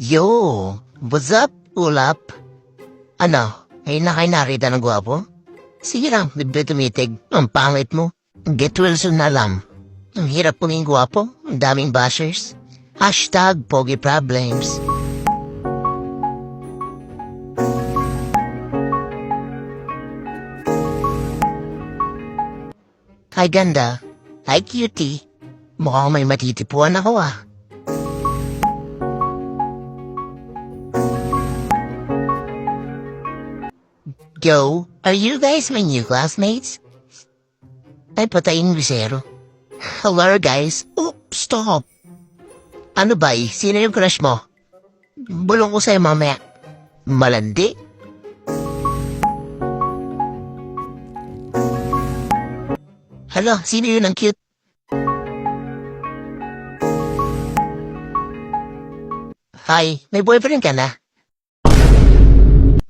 Yo, what's up, ulap? Ano, ay narita ng gwapo? Sige lang, libre tumitig. Ang pangit mo. Get well soon na lang. Ang hirap puming gwapo, ang daming bashers. Hashtag Pogi Problems. Hi ganda. Hi cutie. Mukhang may matitipuan ako ah. Yo, are you guys my new classmates? Ay, patayin bisero. Hello guys. Oh, stop. Ano ba Sino yung crush mo? Bulong ko sa'yo mamaya. Malandi? Hala, sino yun ang cute? Hi, may boyfriend ka na?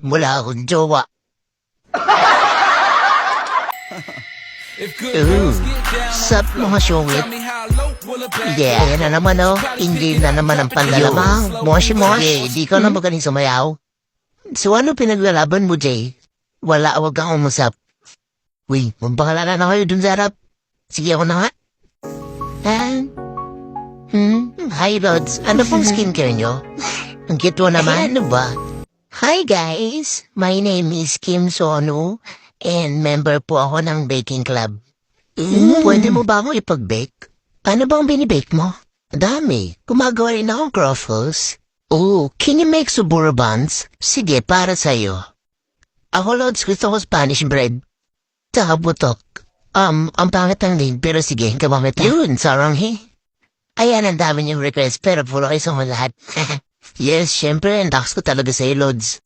Wala akong jowa. Sup mga syungit? Yeah, yan na naman oh. Hindi na naman ang panlalamang. Moshi-mosh. Okay, di ka na magaling sumayaw. So ano pinaglalaban mo, Jay? Wala, wag kang umusap. Uy, magpakalanan na kayo dun sa harap. Sige ako na nga. Hi, Lods. Ano pong skincare nyo? Ang cute mo naman. Ano ba? Hi, guys. My name is Kim Sonu. And member po ako ng baking club. Pwede mo ba ako ipag-bake? Ano bang binibake mo? Dami. Gumagawa rin akong croffles. Oh, can you make suburo buns? Sige, para sa'yo. Ako, Lods, gusto ko Spanish bread. Tsaka butok. Ang pangit ng link, pero sige, kamamit. Yun, saranghi. Ayan, ang dami niyong request, pero puro kayo sa mga lahat. Yes, syempre, ang tax ko talaga sa'yo, Lods.